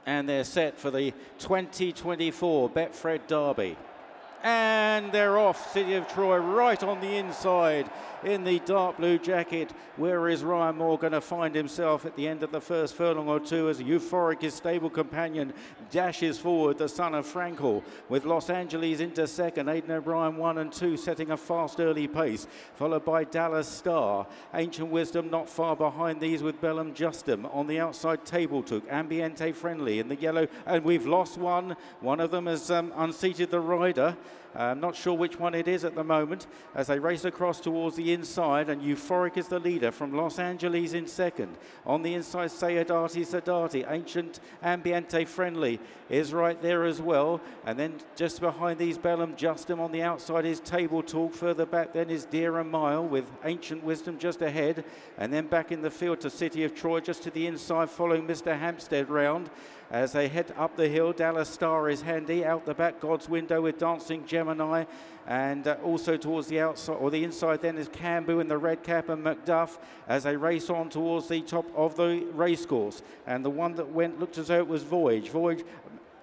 And they're set for the 2024 Betfred Derby. And they're off. City of Troy right on the inside in the dark blue jacket. Where is Ryan Moore going to find himself at the end of the first furlong or two as Euphoric, his stable companion, dashes forward, the son of Frankel, with Los Angeles into second. Aidan O'Brien 1 and 2 setting a fast early pace, followed by Dallas Star. Ancient Wisdom not far behind these with Bellum Justum. On the outside, Table Took, Ambiente Friendly in the yellow, and we've lost one. One of them has unseated the rider. I'm not sure which one it is at the moment as they race across towards the inside, and Euphoric is the leader from Los Angeles in second. On the inside, Sadati, Ancient Ambiente Friendly is right there as well, and then just behind these Bellum Justum on the outside is Table Talk. Further back then is Dear a Mile with Ancient Wisdom just ahead, and then back in the field to City of Troy just to the inside, following Mr. Hampstead round. As they head up the hill, Dallas Star is handy. Out the back, God's Window with Dancing Gemini. And also towards the outside, or the inside then, is Cambu in the red cap and Macduff as they race on towards the top of the racecourse. And the one that went looked as though it was Voyage. Voyage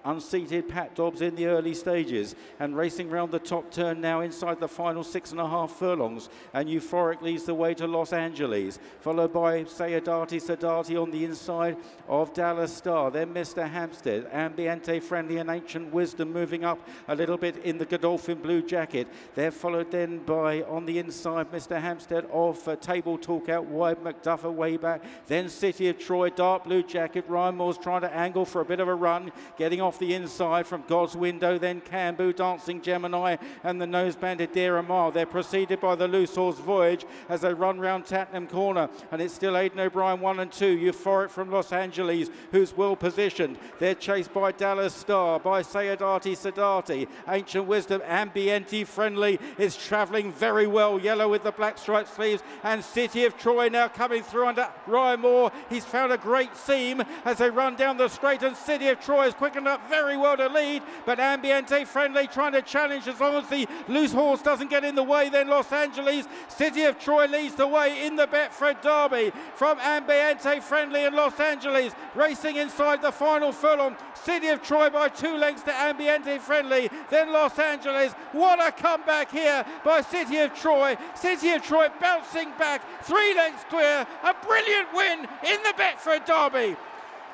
unseated Pat Dobbs in the early stages and racing round the top turn now inside the final 6.5 furlongs, and Euphoric leads the way to Los Angeles, followed by Sadati on the inside of Dallas Star, then Mr. Hampstead, Ambiente Friendly and Ancient Wisdom moving up a little bit in the Godolphin blue jacket. They're followed then by, on the inside, Mr. Hampstead of Table Talk out wide, Macduff away back, then City of Troy, dark blue jacket. Ryan Moore's trying to angle for a bit of a run, getting off the inside from God's Window, then Cambu, Dancing Gemini and the nose banded Dear a Mile. They're preceded by the Loose Horse Voyage as they run round Tattenham Corner, and it's still Aidan O'Brien 1 and 2. Euphoric from Los Angeles, who's well positioned. They're chased by Dallas Star, by Sadati, Ancient Wisdom. Ambiente Friendly is travelling very well, yellow with the black striped sleeves, and City of Troy now coming through under Ryan Moore. He's found a great seam as they run down the straight, and City of Troy has quickened up very well to lead, but Ambiente Friendly trying to challenge as long as the Loose Horse doesn't get in the way. Then Los Angeles, City of Troy leads the way in the Betfred Derby from Ambiente Friendly and Los Angeles, racing inside the final furlong. City of Troy by 2 lengths to Ambiente Friendly, then Los Angeles. What a comeback here by City of Troy. City of Troy bouncing back 3 lengths clear, a brilliant win in the Betfred Derby.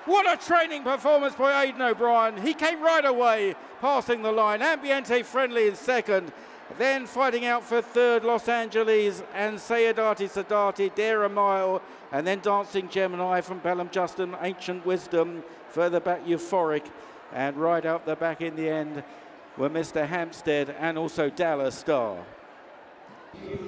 What a training performance by Aidan O'Brien. He came right away, passing the line. Ambiente Friendly in second. Then fighting out for third, Los Angeles and Sadati, Dare a Mile. And then Dancing Gemini from Bellum Justum, Ancient Wisdom. Further back, Euphoric. And right out the back in the end were Mr. Hampstead and also Dallas Star.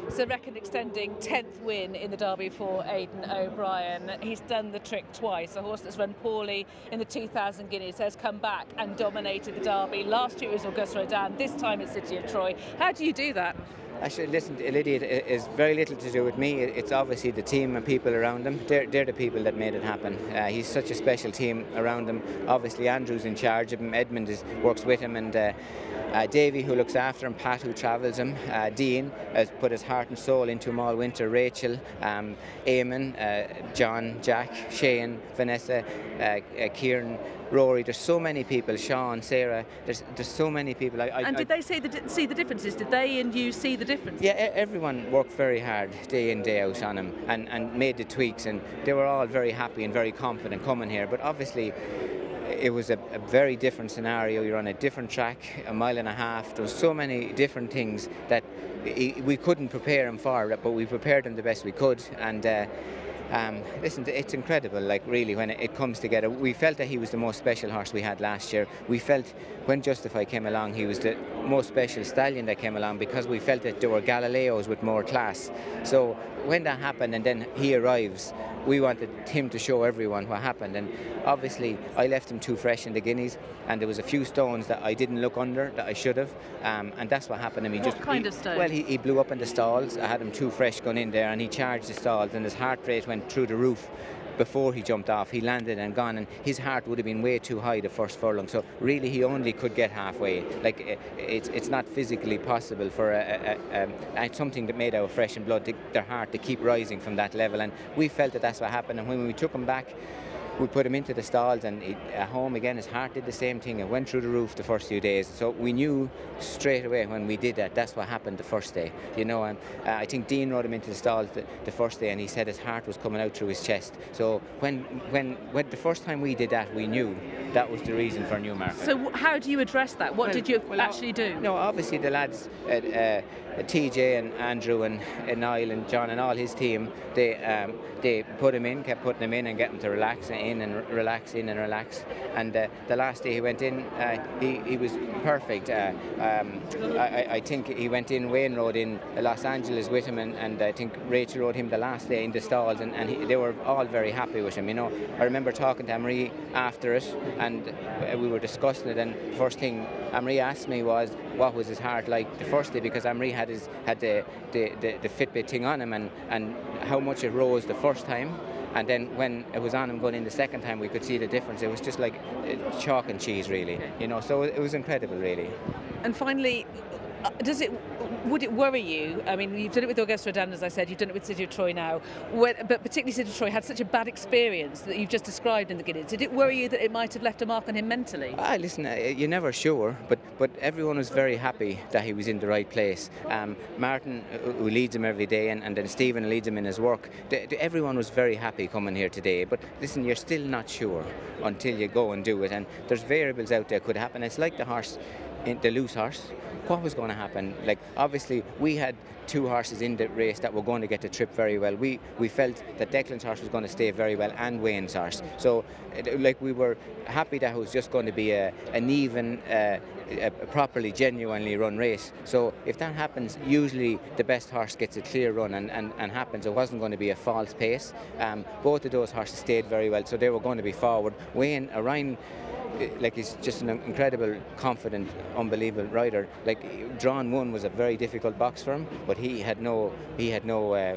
It's a record-extending 10th win in the Derby for Aidan O'Brien. He's done the trick twice. A horse that's run poorly in the 2000 Guineas has come back and dominated the Derby. Last year it was Auguste Rodin, this time it's City of Troy. How do you do that? Actually, listen, Lydia, it is very little to do with me. It's obviously the team and people around him. They're the people that made it happen. He's such a special team around him. Obviously, Andrew's in charge of him. Edmund works with him, and Davey, who looks after him, Pat, who travels him, Dean has put his heart and soul into him all winter, Rachel, Eamon, John, Jack, Shane, Vanessa, Kieran, Rory. There's so many people, Sean, Sarah, there's so many people. And did they see the differences? Did they and you see the difference? Yeah, everyone worked very hard day in, day out on him and made the tweaks, and they were all very happy and very confident coming here. But obviously it was a very different scenario. You're on a different track, a mile and a half. There was so many different things that we couldn't prepare him for, but we prepared him the best we could. And listen, it's incredible, like really, when it comes together. We felt that he was the most special horse we had last year. We felt when Justify came along, he was the most special stallion that came along, because we felt that there were Galileos with more class. So when that happened and then he arrives, we wanted him to show everyone what happened. And obviously I left him too fresh in the Guineas, and there was a few stones that I didn't look under that I should have, and that's what happened to me. What kind of stones? Well, he blew up in the stalls. I had him too fresh going in there, and he charged the stalls, and his heart rate went through the roof. Before he jumped off, he landed and gone, and his heart would have been way too high the first furlong. So really, he only could get halfway. Like it's not physically possible for something that made out of flesh and blood, their heart to keep rising from that level. And we felt that that's what happened. And when we took him back, we put him into the stalls, and at home again his heart did the same thing. It went through the roof the first few days, so we knew straight away when we did that, that's what happened the first day, you know. And I think Dean rode him into the stalls the first day, and he said his heart was coming out through his chest. So when the first time we did that, we knew that was the reason for Newmarket. So how do you address that? What did you actually do? No, obviously the lads, TJ and Andrew and Niall and John and all his team, they put him in, kept putting him in and get him to relax in and relax. And the last day he went in, he was perfect. I think he went in, Wayne rode in Los Angeles with him, and I think Rachel rode him the last day in the stalls, and they were all very happy with him, you know. I remember talking to Anne-Marie after it, and we were discussing it, and the first thing Anne-Marie asked me was what was his heart like the first day, because Anne-Marie had the Fitbit thing on him, and how much it rose the first time. And then when it was on him going in the second time, we could see the difference. It was just like chalk and cheese, really, you know. So it was incredible, really. And finally, would it worry you? I mean, you've done it with Auguste Rodin, as I said, you've done it with City of Troy now, but particularly City of Troy had such a bad experience that you've just described in the Guineas. Did it worry you that it might have left a mark on him mentally? Listen, you're never sure, but everyone was very happy that he was in the right place. Martin, who leads him every day, and then Stephen leads him in his work, everyone was very happy coming here today. But listen, you're still not sure until you go and do it, and there's variables out there could happen. It's like the horse, the loose horse. What was going to happen? Like, obviously we had two horses in the race that were going to get the trip very well. We felt that Declan's horse was going to stay very well, and Wayne's horse. So like, we were happy that it was just going to be an even, a properly, genuinely run race. So if that happens, usually the best horse gets a clear run and happens. It wasn't going to be a false pace. Both of those horses stayed very well, so they were going to be forward. Wayne, Orion, like, he's just an incredible, confident, unbelievable rider. Like, drawn one was a very difficult box for him, but he had no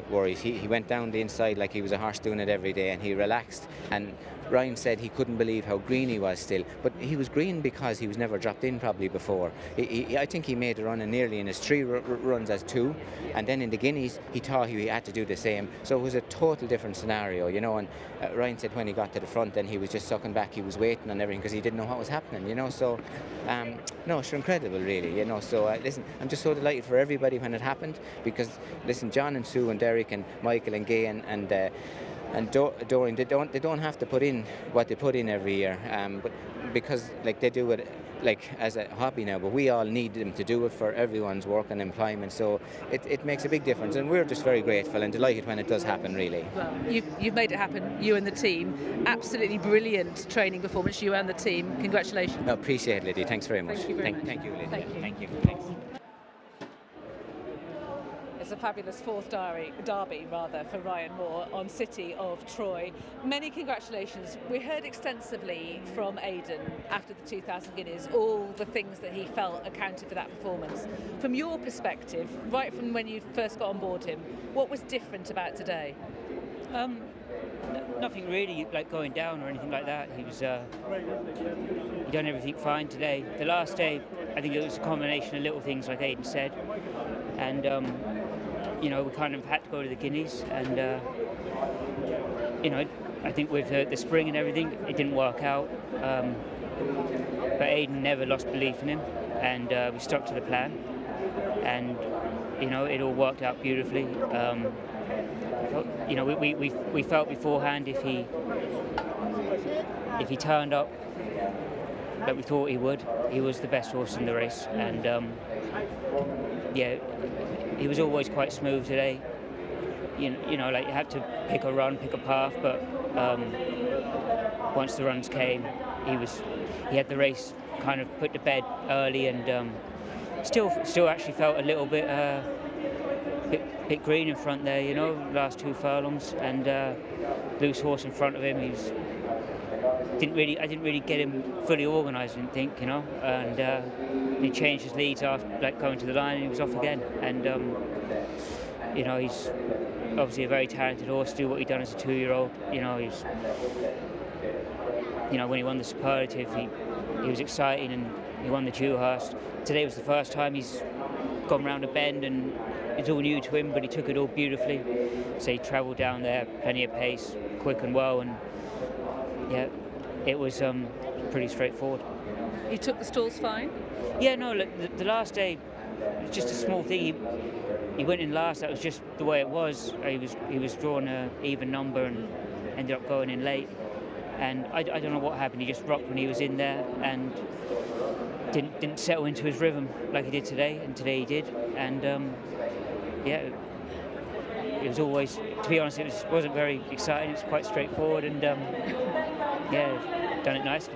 worries. He went down the inside like he was a horse doing it every day, and he relaxed. And Ryan said he couldn't believe how green he was still, but he was green because he was never dropped in probably before. I think he made a run nearly in his 3 runs as 2, and then in the Guineas he thought he had to do the same. So it was a total different scenario, you know. And Ryan said when he got to the front, then he was just sucking back. He was waiting on everything because he didn't know what was happening, you know. So no, it's incredible, really, you know. So listen, I'm just so delighted for everybody when it happened, because listen, John and Sue and Derek and Michael and Gay and Dorian, they don't have to put in what they put in every year, but because like they do it like as a hobby now, but we all need them to do it for everyone's work and employment. So it makes a big difference, and we're just very grateful and delighted when it does happen, really. Well, you've made it happen, you and the team. Absolutely brilliant training performance, you and the team. Congratulations. No, appreciate it, Lydia. Thanks very much. Thank you very much. Thank you, Lydia. Thank you. Thanks. It's a fabulous fourth derby for Ryan Moore on City of Troy. Many congratulations. We heard extensively from Aidan after the 2000 Guineas all the things that he felt accounted for that performance. From your perspective, right from when you first got on board him, what was different about today? Nothing really like going down or anything like that. He done everything fine today. The last day, I think it was a combination of little things like Aidan said, and you know, we kind of had to go to the Guineas, and you know, I think with the spring and everything, it didn't work out. But Aidan never lost belief in him, and we stuck to the plan, and you know, it all worked out beautifully. You know, we felt beforehand if he turned up like we thought he would, he was the best horse in the race, and yeah, he was always quite smooth today. You know, like you had to pick a run, pick a path, but once the runs came, he had the race kind of put to bed early, and still actually felt a little bit bit green in front there, you know, last 2 furlongs, and loose horse in front of him. I didn't really get him fully organised, I didn't think, you know, and he changed his leads after, like, going to the line, and he was off again. And you know, he's obviously a very talented horse, do what he done as a 2-year-old. You know, when he won the Superlative, he was exciting, and he won the Dewhurst. Today was the first time he's gone round a bend, and it's all new to him, but he took it all beautifully. So he travelled down there, plenty of pace, quick and well, and yeah, it was pretty straightforward. He took the stalls fine? Yeah, no, look, the last day, just a small thing. He went in last. That was just the way it was. He was drawing an even number and ended up going in late. And I don't know what happened. He just rocked when he was in there and didn't settle into his rhythm like he did today. And today he did. And yeah, it was always, to be honest, it wasn't very exciting. It was quite straightforward, and yeah, done it nicely.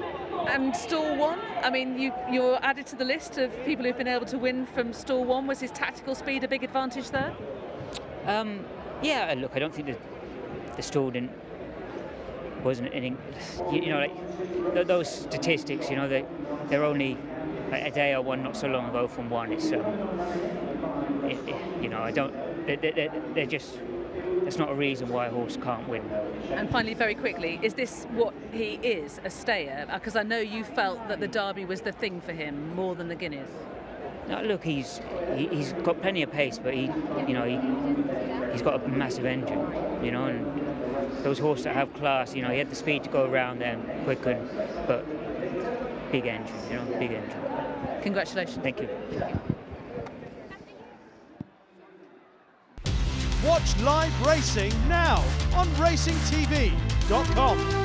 And stall one, I mean, you're added to the list of people who've been able to win from stall one. Was his tactical speed a big advantage there? Yeah, look, I don't think the stall wasn't anything, you know, like those statistics, you know, they're only like a day or one not so long ago from one. It's you know, they're just, it's not a reason why a horse can't win. And finally, very quickly, is this what he is, a stayer? Because I know you felt that the Derby was the thing for him more than the Guineas. No, look, he's got plenty of pace, but he's got a massive engine, you know, and those horses that have class, you know, he had the speed to go around them quick, but big engine, you know, big engine. Congratulations. Thank you. Watch live racing now on racingtv.com.